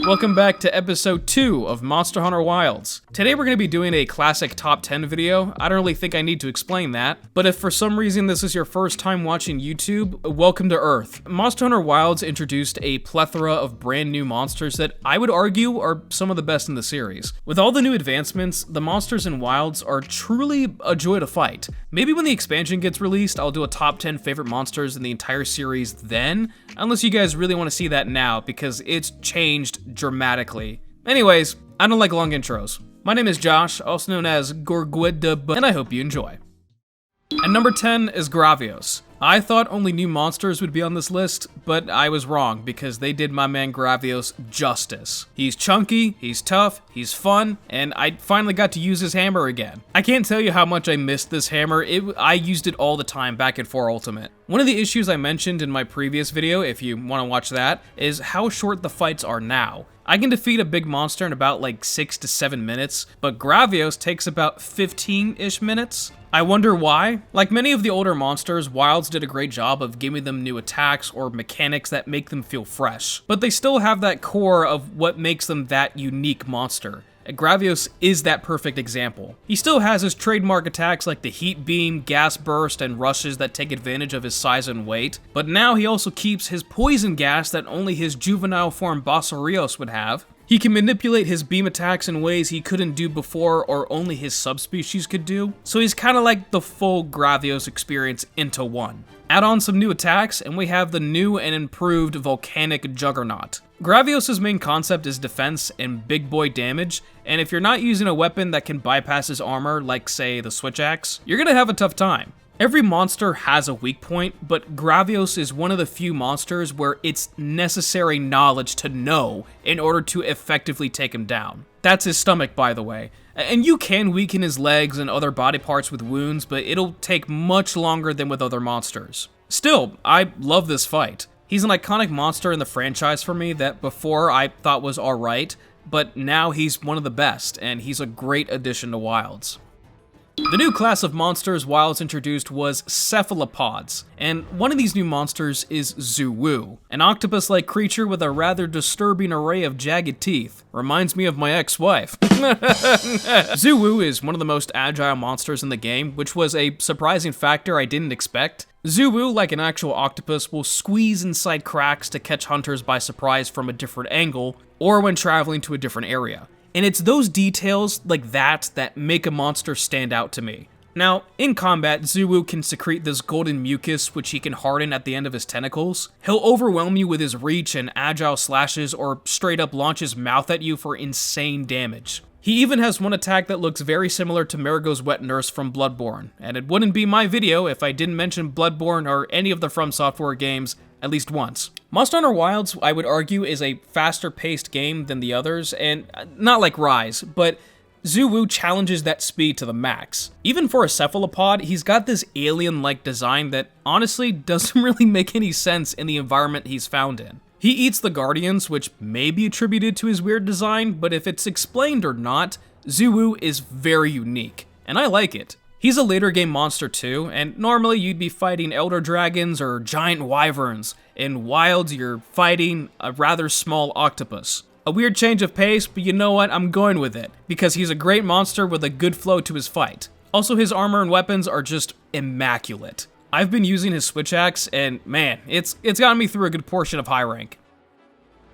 Welcome back to episode 2 of Monster Hunter Wilds. Today we're going to be doing a classic top 10 video. I don't really think I need to explain that, but if for some reason this is your first time watching YouTube, welcome to Earth. Monster Hunter Wilds introduced a plethora of brand new monsters that I would argue are some of the best in the series. With all the new advancements, the monsters in Wilds are truly a joy to fight. Maybe when the expansion gets released, I'll do a top 10 favorite monsters in the entire series then, unless you guys really want to see that now, because it's changed dramatically. Anyways, I don't like long intros. My name is Josh, also known as Gorgwedda, and I hope you enjoy. At number 10 is Gravios. I thought only new monsters would be on this list, but I was wrong because they did my man Gravios justice. He's chunky, he's tough, he's fun, and I finally got to use his hammer again. I can't tell you how much I missed this hammer. I used it all the time back in 4 Ultimate. One of the issues I mentioned in my previous video, if you want to watch that, is how short the fights are now. I can defeat a big monster in about like 6 to 7 minutes, but Gravios takes about 15-ish minutes. I wonder why? Like many of the older monsters, Wilds did a great job of giving them new attacks or mechanics that make them feel fresh, but they still have that core of what makes them that unique monster. Gravios is that perfect example. He still has his trademark attacks like the heat beam, gas burst, and rushes that take advantage of his size and weight, but now he also keeps his poison gas that only his juvenile form Basarios would have. He can manipulate his beam attacks in ways he couldn't do before or only his subspecies could do, so he's kinda like the full Gravios experience into one. Add on some new attacks, and we have the new and improved Volcanic Juggernaut. Gravios' main concept is defense and big boy damage, and if you're not using a weapon that can bypass his armor, like say the Switch Axe, you're gonna have a tough time. Every monster has a weak point, but Gravios is one of the few monsters where it's necessary knowledge to know in order to effectively take him down. That's his stomach, by the way. And you can weaken his legs and other body parts with wounds, but it'll take much longer than with other monsters. Still, I love this fight. He's an iconic monster in the franchise for me that before I thought was alright, but now he's one of the best, and he's a great addition to Wilds. The new class of monsters Wilds introduced was cephalopods, and one of these new monsters is Zoh, an octopus-like creature with a rather disturbing array of jagged teeth. Reminds me of my ex-wife. Zoh is one of the most agile monsters in the game, which was a surprising factor I didn't expect. Zoh, like an actual octopus, will squeeze inside cracks to catch hunters by surprise from a different angle, or when traveling to a different area. And it's those details like that that make a monster stand out to me. Now, in combat, Zoh can secrete this golden mucus which he can harden at the end of his tentacles. He'll overwhelm you with his reach and agile slashes or straight up launch his mouth at you for insane damage. He even has one attack that looks very similar to Marigo's Wet Nurse from Bloodborne, and it wouldn't be my video if I didn't mention Bloodborne or any of the From Software games at least once. Monster Hunter Wilds, I would argue, is a faster-paced game than the others, and not like Rise, but Zoh challenges that speed to the max. Even for a cephalopod, he's got this alien-like design that honestly doesn't really make any sense in the environment he's found in. He eats the Guardians, which may be attributed to his weird design, but if it's explained or not, Zoh is very unique, and I like it. He's a later game monster too, and normally you'd be fighting elder dragons or giant wyverns. In Wilds, you're fighting a rather small octopus. A weird change of pace, but you know what, I'm going with it, because he's a great monster with a good flow to his fight. Also, his armor and weapons are just immaculate. I've been using his Switch Axe, and man, it's gotten me through a good portion of high rank.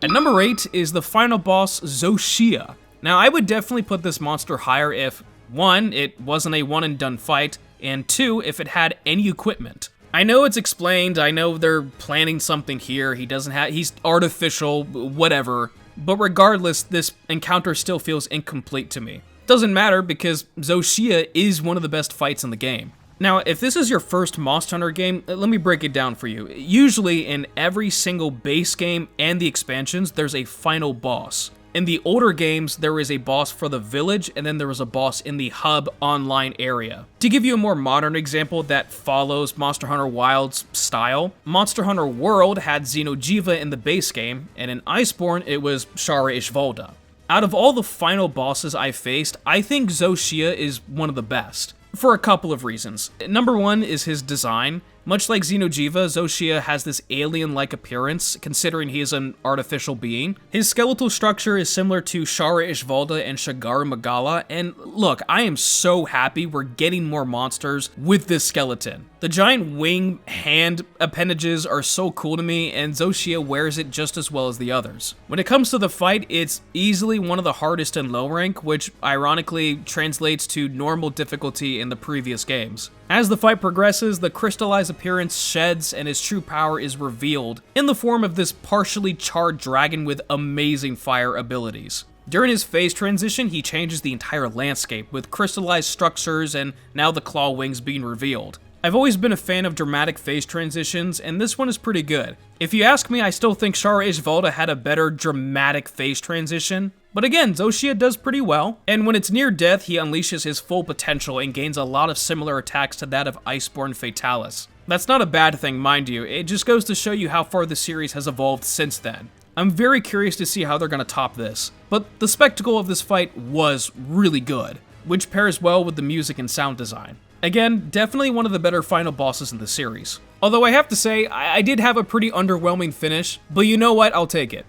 At number 8 is the final boss, Zoh Shia. Now, I would definitely put this monster higher if 1, it wasn't a one and done fight, and 2, if it had any equipment. I know it's explained, I know they're planning something here, he's artificial, whatever, but regardless, this encounter still feels incomplete to me. Doesn't matter because Zoh Shia is one of the best fights in the game. Now, if this is your first Monster Hunter game, let me break it down for you. Usually in every single base game and the expansions, there's a final boss. In the older games, there is a boss for the village, and then there was a boss in the hub online area. To give you a more modern example that follows Monster Hunter Wilds style, Monster Hunter World had Xeno'jiiva in the base game, and in Iceborne, it was Shara Ishvalda. Out of all the final bosses I faced, I think Zoh Shia is one of the best. For a couple of reasons. Number 1 is his design. Much like Xeno'jiiva, Zoh Shia has this alien-like appearance, considering he is an artificial being. His skeletal structure is similar to Shara Ishvalda and Shagaru Magala, and look, I am so happy we're getting more monsters with this skeleton. The giant wing hand appendages are so cool to me, and Zoh Shia wears it just as well as the others. When it comes to the fight, it's easily one of the hardest in low rank, which ironically translates to normal difficulty in the previous games. As the fight progresses, the crystallized appearance sheds and his true power is revealed in the form of this partially charred dragon with amazing fire abilities. During his phase transition, he changes the entire landscape with crystallized structures and now the claw wings being revealed. I've always been a fan of dramatic phase transitions, and this one is pretty good. If you ask me, I still think Shara Ishvalda had a better dramatic phase transition, but again, Zoh Shia does pretty well, and when it's near death, he unleashes his full potential and gains a lot of similar attacks to that of Iceborne Fatalis. That's not a bad thing, mind you, it just goes to show you how far the series has evolved since then. I'm very curious to see how they're going to top this, but the spectacle of this fight was really good, which pairs well with the music and sound design. Again, definitely one of the better final bosses in the series. Although I have to say, I did have a pretty underwhelming finish, but you know what, I'll take it.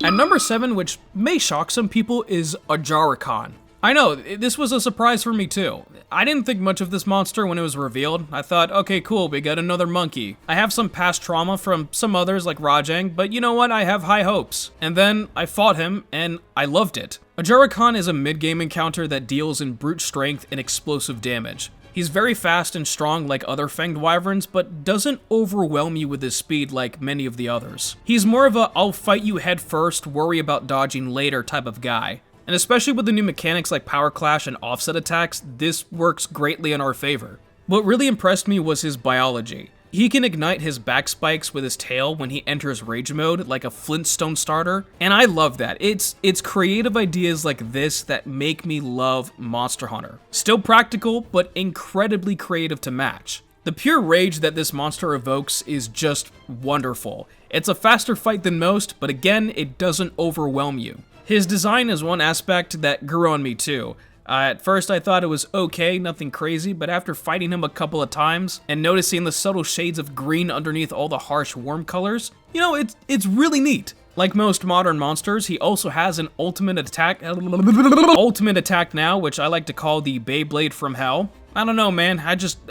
At number 7, which may shock some people, is Ajarakan. I know, this was a surprise for me too. I didn't think much of this monster when it was revealed. I thought, okay cool, we got another monkey. I have some past trauma from some others like Rajang, but you know what, I have high hopes. And then I fought him, and I loved it. Ajarakan is a mid-game encounter that deals in brute strength and explosive damage. He's very fast and strong like other fanged wyverns, but doesn't overwhelm you with his speed like many of the others. He's more of a I'll fight you head first, worry about dodging later type of guy. And especially with the new mechanics like power clash and offset attacks, this works greatly in our favor. What really impressed me was his biology. He can ignite his back spikes with his tail when he enters rage mode like a Flintstone starter, and I love that. It's creative ideas like this that make me love Monster Hunter. Still practical, but incredibly creative to match. The pure rage that this monster evokes is just wonderful. It's a faster fight than most, but again, it doesn't overwhelm you. His design is one aspect that grew on me too. At first I thought it was okay, nothing crazy, but after fighting him a couple of times and noticing the subtle shades of green underneath all the harsh warm colors, you know, it's really neat. Like most modern monsters, he also has an ultimate attack now, which I like to call the Beyblade from Hell. I don't know, man,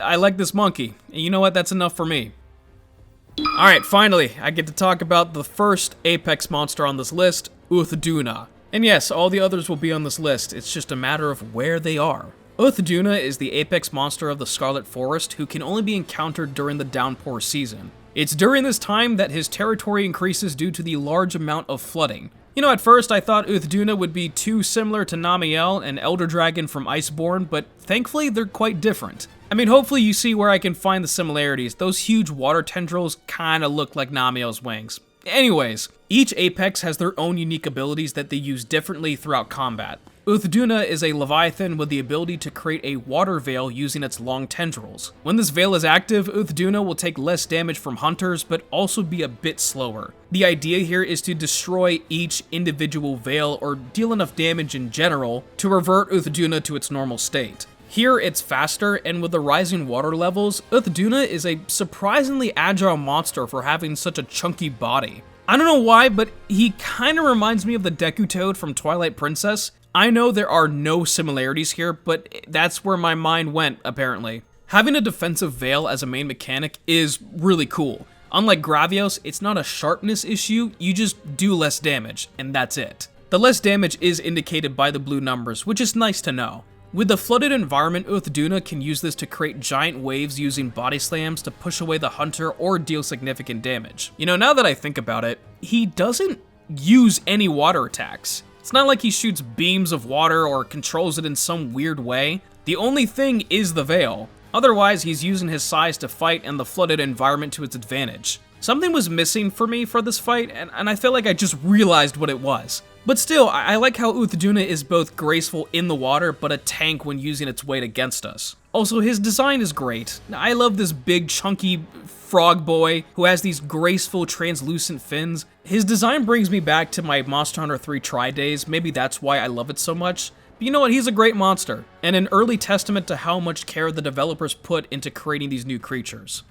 I like this monkey. And you know what, that's enough for me. Alright, finally, I get to talk about the first Apex monster on this list, Uth Duna. And yes, all the others will be on this list, it's just a matter of where they are. Uth Duna is the apex monster of the Scarlet Forest who can only be encountered during the downpour season. It's during this time that his territory increases due to the large amount of flooding. You know, at first I thought Uth Duna would be too similar to Namiel, an elder dragon from Iceborne, but thankfully they're quite different. I mean, hopefully you see where I can find the similarities. Those huge water tendrils kinda look like Namiel's wings. Anyways, each apex has their own unique abilities that they use differently throughout combat. Uth Duna is a leviathan with the ability to create a water veil using its long tendrils. When this veil is active, Uth Duna will take less damage from hunters, but also be a bit slower. The idea here is to destroy each individual veil or deal enough damage in general to revert Uth Duna to its normal state. Here it's faster, and with the rising water levels, Uth Duna is a surprisingly agile monster for having such a chunky body. I don't know why, but he kinda reminds me of the Deku Toad from Twilight Princess. I know there are no similarities here, but that's where my mind went, apparently. Having a defensive veil as a main mechanic is really cool. Unlike Gravios, it's not a sharpness issue, you just do less damage, and that's it. The less damage is indicated by the blue numbers, which is nice to know. With the flooded environment, Uth Duna can use this to create giant waves using body slams to push away the hunter or deal significant damage. You know, now that I think about it, he doesn't use any water attacks. It's not like he shoots beams of water or controls it in some weird way. The only thing is the veil. Otherwise, he's using his size to fight and the flooded environment to its advantage. Something was missing for me for this fight, and I feel like I just realized what it was. But still, I like how Uth Duna is both graceful in the water, but a tank when using its weight against us. Also, his design is great. I love this big, chunky frog boy who has these graceful, translucent fins. His design brings me back to my Monster Hunter 3 try days, maybe that's why I love it so much. But you know what, he's a great monster, and an early testament to how much care the developers put into creating these new creatures.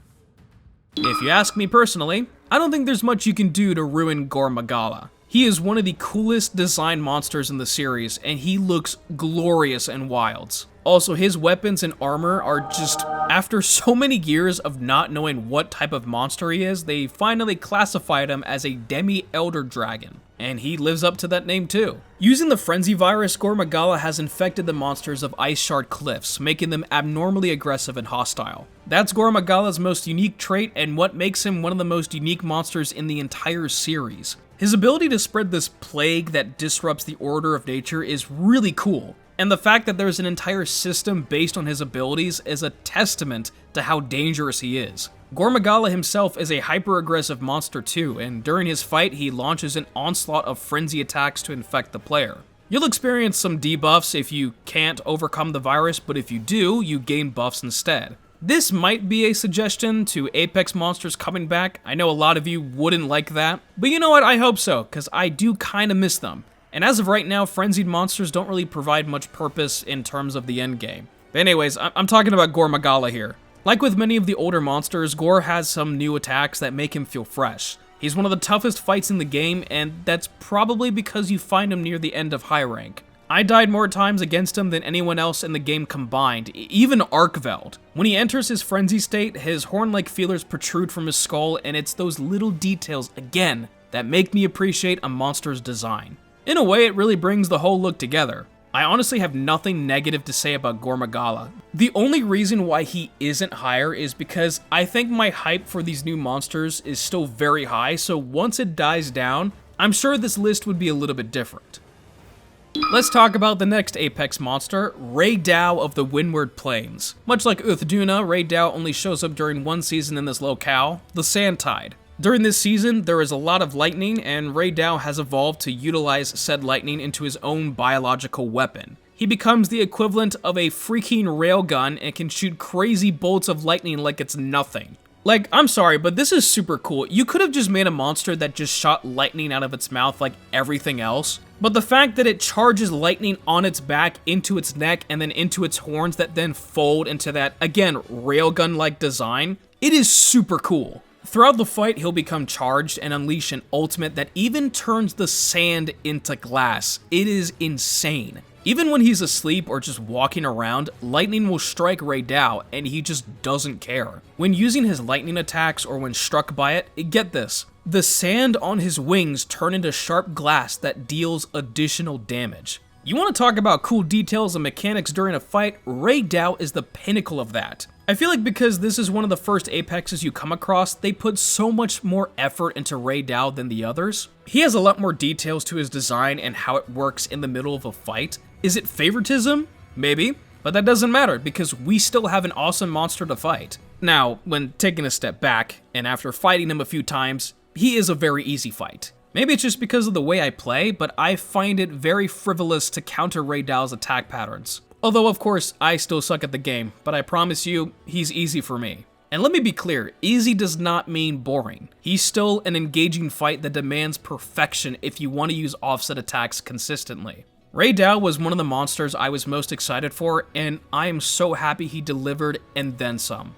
If you ask me personally, I don't think there's much you can do to ruin Gore Magala. He is one of the coolest designed monsters in the series, and he looks glorious in Wilds. Also, his weapons and armor are just, after so many years of not knowing what type of monster he is, they finally classified him as a demi-elder dragon. And he lives up to that name too. Using the Frenzy virus, Gore Magala has infected the monsters of Ice Shard Cliffs, making them abnormally aggressive and hostile. That's Gore Magala's most unique trait and what makes him one of the most unique monsters in the entire series. His ability to spread this plague that disrupts the order of nature is really cool, and the fact that there's an entire system based on his abilities is a testament to how dangerous he is. Gore Magala himself is a hyper-aggressive monster too, and during his fight he launches an onslaught of frenzy attacks to infect the player. You'll experience some debuffs if you can't overcome the virus, but if you do, you gain buffs instead. This might be a suggestion to Apex monsters coming back. I know a lot of you wouldn't like that, but you know what, I hope so, because I do kinda miss them. And as of right now, frenzied monsters don't really provide much purpose in terms of the endgame. But anyways, I'm talking about Gore Magala here. Like with many of the older monsters, Gore has some new attacks that make him feel fresh. He's one of the toughest fights in the game, and that's probably because you find him near the end of high rank. I died more times against him than anyone else in the game combined, even Arkveld. When he enters his frenzy state, his horn-like feelers protrude from his skull, and it's those little details, again, that make me appreciate a monster's design. In a way, it really brings the whole look together. I honestly have nothing negative to say about Gore Magala. The only reason why he isn't higher is because I think my hype for these new monsters is still very high, so once it dies down, I'm sure this list would be a little bit different. Let's talk about the next Apex monster, Rey Dau of the Windward Plains. Much like Uth Duna, Rey Dau only shows up during one season in this locale, the Sand Tide. During this season, there is a lot of lightning, and Rey Dau has evolved to utilize said lightning into his own biological weapon. He becomes the equivalent of a freaking railgun and can shoot crazy bolts of lightning like it's nothing. Like, I'm sorry, but this is super cool. You could have just made a monster that just shot lightning out of its mouth like everything else, but the fact that it charges lightning on its back, into its neck, and then into its horns that then fold into that, again, railgun-like design, it is super cool. Throughout the fight, he'll become charged and unleash an ultimate that even turns the sand into glass. It is insane. Even when he's asleep or just walking around, lightning will strike Rey Dau, and he just doesn't care. When using his lightning attacks or when struck by it, get this, the sand on his wings turn into sharp glass that deals additional damage. You want to talk about cool details and mechanics during a fight? Rey Dau is the pinnacle of that. I feel like because this is one of the first Apexes you come across, they put so much more effort into Rey Dau than the others. He has a lot more details to his design and how it works in the middle of a fight. Is it favoritism? Maybe, but that doesn't matter because we still have an awesome monster to fight. Now, when taking a step back, and after fighting him a few times, he is a very easy fight. Maybe it's just because of the way I play, but I find it very frivolous to counter Rey Dau's attack patterns. Although, of course, I still suck at the game, but I promise you, he's easy for me. And let me be clear, easy does not mean boring. He's still an engaging fight that demands perfection if you want to use offset attacks consistently. Rey Dau was one of the monsters I was most excited for, and I am so happy he delivered and then some.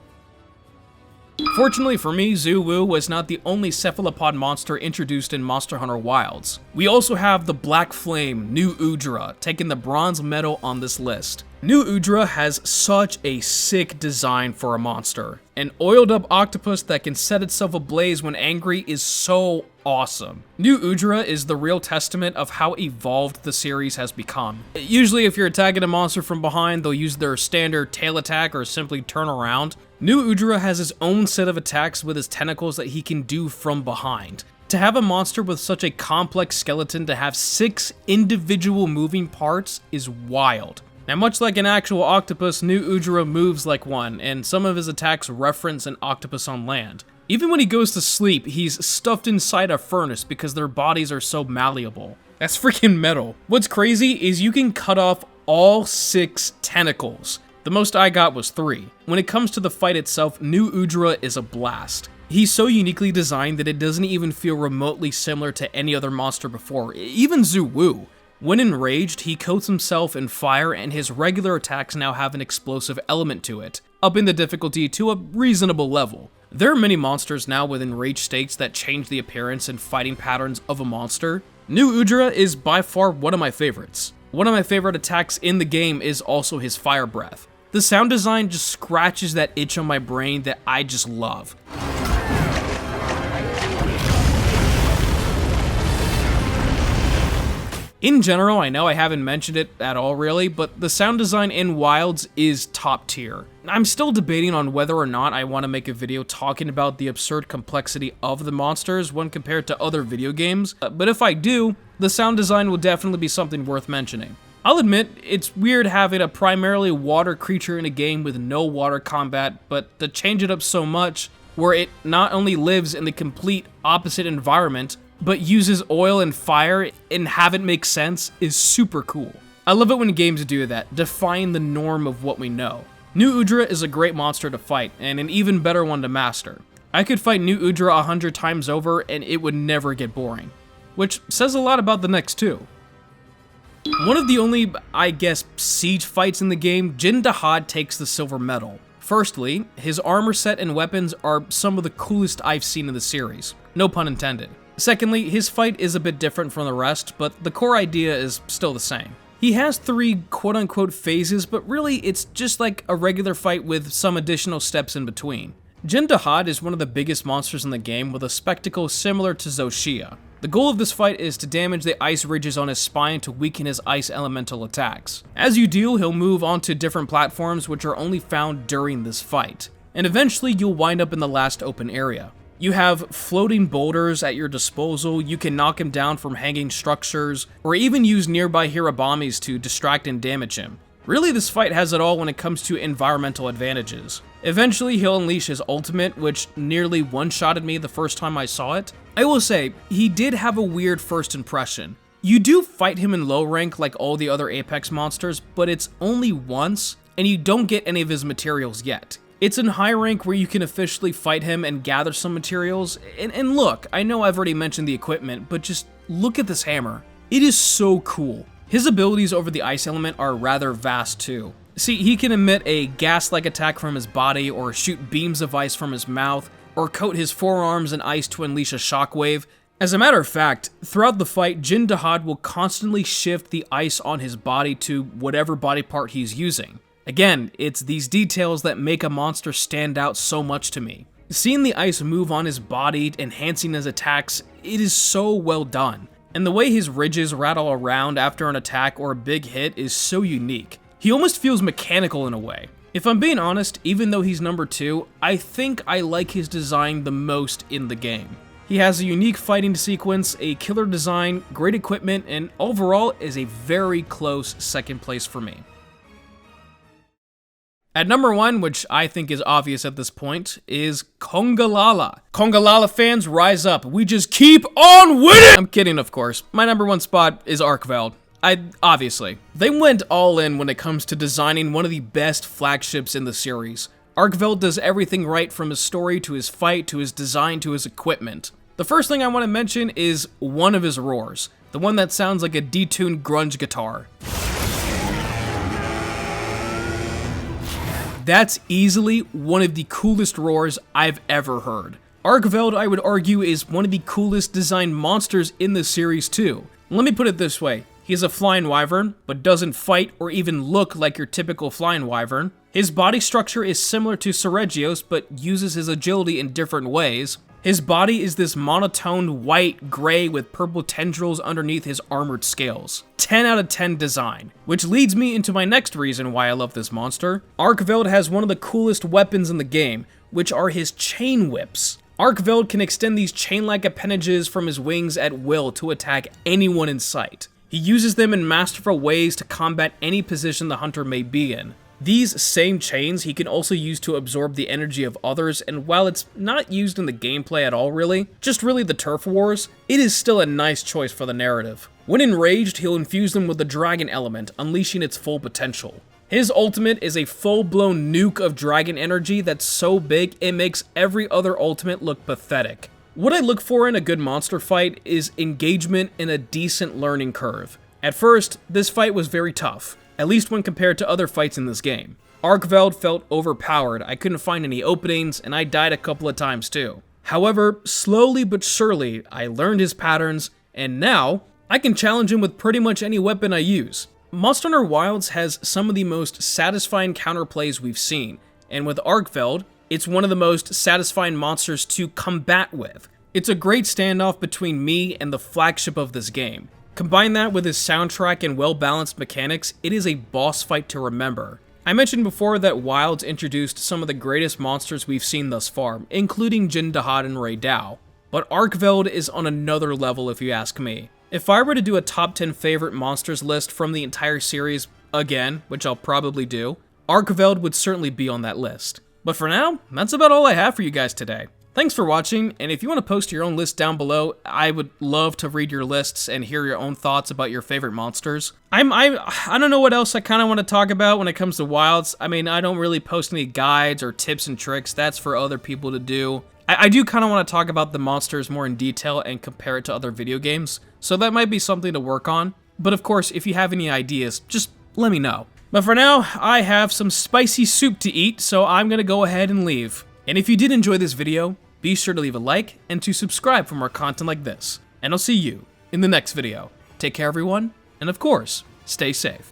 Fortunately for me, Zoh Shia was not the only cephalopod monster introduced in Monster Hunter Wilds. We also have the Black Flame, New Udra, taking the bronze medal on this list. New Udra has such a sick design for a monster. An oiled up octopus that can set itself ablaze when angry is so awesome. New Udra is the real testament of how evolved the series has become. Usually if you're attacking a monster from behind, they'll use their standard tail attack or simply turn around. New Udra has his own set of attacks with his tentacles that he can do from behind. To have a monster with such a complex skeleton to have 6 individual moving parts is wild. Now, much like an actual octopus, New Udra moves like one, and some of his attacks reference an octopus on land. Even when he goes to sleep, he's stuffed inside a furnace because their bodies are so malleable. That's freaking metal. What's crazy is you can cut off all 6 tentacles. The most I got was 3. When it comes to the fight itself, New Udra is a blast. He's so uniquely designed that it doesn't even feel remotely similar to any other monster before, even Zoh Shia. When enraged, he coats himself in fire and his regular attacks now have an explosive element to it, upping the difficulty to a reasonable level. There are many monsters now within rage states that change the appearance and fighting patterns of a monster. New Udra is by far one of my favorites. One of my favorite attacks in the game is also his fire breath. The sound design just scratches that itch on my brain that I just love. In general, I know I haven't mentioned it at all really, but the sound design in Wilds is top tier. I'm still debating on whether or not I want to make a video talking about the absurd complexity of the monsters when compared to other video games, but if I do, the sound design will definitely be something worth mentioning. I'll admit, it's weird having a primarily water creature in a game with no water combat, but to change it up so much, where it not only lives in the complete opposite environment, but uses oil and fire and have it make sense is super cool. I love it when games do that, defying the norm of what we know. New Udra is a great monster to fight, and an even better one to master. I could fight New Udra 100 times over and it would never get boring. Which says a lot about the next two. One of the only, I guess, siege fights in the game, Jin Dahaad takes the silver medal. Firstly, his armor set and weapons are some of the coolest I've seen in the series. No pun intended. Secondly, his fight is a bit different from the rest, but the core idea is still the same. He has 3 quote-unquote phases, but really it's just like a regular fight with some additional steps in between. Jin Dahaad is one of the biggest monsters in the game with a spectacle similar to Zoh Shia. The goal of this fight is to damage the ice ridges on his spine to weaken his ice elemental attacks. As you do, he'll move onto different platforms which are only found during this fight, and eventually you'll wind up in the last open area. You have floating boulders at your disposal, you can knock him down from hanging structures, or even use nearby Hirabamis to distract and damage him. Really, this fight has it all when it comes to environmental advantages. Eventually, he'll unleash his ultimate, which nearly one-shotted me the first time I saw it. I will say, he did have a weird first impression. You do fight him in low rank like all the other Apex monsters, but it's only once, and you don't get any of his materials yet. It's in high rank where you can officially fight him and gather some materials, and look, I know I've already mentioned the equipment, but just look at this hammer. It is so cool. His abilities over the ice element are rather vast too. See, he can emit a gas-like attack from his body, or shoot beams of ice from his mouth, or coat his forearms in ice to unleash a shockwave. As a matter of fact, throughout the fight, Jin Dahaad will constantly shift the ice on his body to whatever body part he's using. Again, it's these details that make a monster stand out so much to me. Seeing the ice move on his body, enhancing his attacks, it is so well done. And the way his ridges rattle around after an attack or a big hit is so unique. He almost feels mechanical in a way. If I'm being honest, even though he's number 2, I think I like his design the most in the game. He has a unique fighting sequence, a killer design, great equipment, and overall is a very close second place for me. At number 1, which I think is obvious at this point, is Congalala. Congalala fans, rise up. We just keep on winning! I'm kidding, of course. My number 1 spot is Arkveld. Obviously. They went all in when it comes to designing one of the best flagships in the series. Arkveld does everything right from his story to his fight to his design to his equipment. The first thing I want to mention is one of his roars. The one that sounds like a detuned grunge guitar. That's easily one of the coolest roars I've ever heard. Arkveld, I would argue, is one of the coolest designed monsters in the series too. Let me put it this way. He's a flying wyvern, but doesn't fight or even look like your typical flying wyvern. His body structure is similar to Seregios, but uses his agility in different ways. His body is this monotoned white-gray with purple tendrils underneath his armored scales. 10 out of 10 design. Which leads me into my next reason why I love this monster. Arkveld has one of the coolest weapons in the game, which are his chain whips. Arkveld can extend these chain-like appendages from his wings at will to attack anyone in sight. He uses them in masterful ways to combat any position the hunter may be in. These same chains he can also use to absorb the energy of others, and while it's not used in the gameplay at all really, just really the turf wars, it is still a nice choice for the narrative. When enraged, he'll infuse them with the dragon element, unleashing its full potential. His ultimate is a full-blown nuke of dragon energy that's so big it makes every other ultimate look pathetic. What I look for in a good monster fight is engagement and a decent learning curve. At first, this fight was very tough, at least when compared to other fights in this game. Arkveld felt overpowered, I couldn't find any openings, and I died a couple of times too. However, slowly but surely, I learned his patterns, and now, I can challenge him with pretty much any weapon I use. Monster Hunter Wilds has some of the most satisfying counterplays we've seen, and with Arkveld, it's one of the most satisfying monsters to combat with. It's a great standoff between me and the flagship of this game. Combine that with his soundtrack and well-balanced mechanics, it is a boss fight to remember. I mentioned before that Wilds introduced some of the greatest monsters we've seen thus far, including Jin Dahaad and Rey Dau, but Arkveld is on another level if you ask me. If I were to do a top 10 favorite monsters list from the entire series again, which I'll probably do, Arkveld would certainly be on that list. But for now, that's about all I have for you guys today. Thanks for watching, and if you want to post your own list down below, I would love to read your lists and hear your own thoughts about your favorite monsters. I don't know what else I kind of want to talk about when it comes to Wilds. I mean, I don't really post any guides or tips and tricks. That's for other people to do. I do kind of want to talk about the monsters more in detail and compare it to other video games, so that might be something to work on. But of course, if you have any ideas, just let me know. But for now, I have some spicy soup to eat, so I'm gonna go ahead and leave. And if you did enjoy this video, be sure to leave a like and to subscribe for more content like this. And I'll see you in the next video. Take care everyone, and of course, stay safe.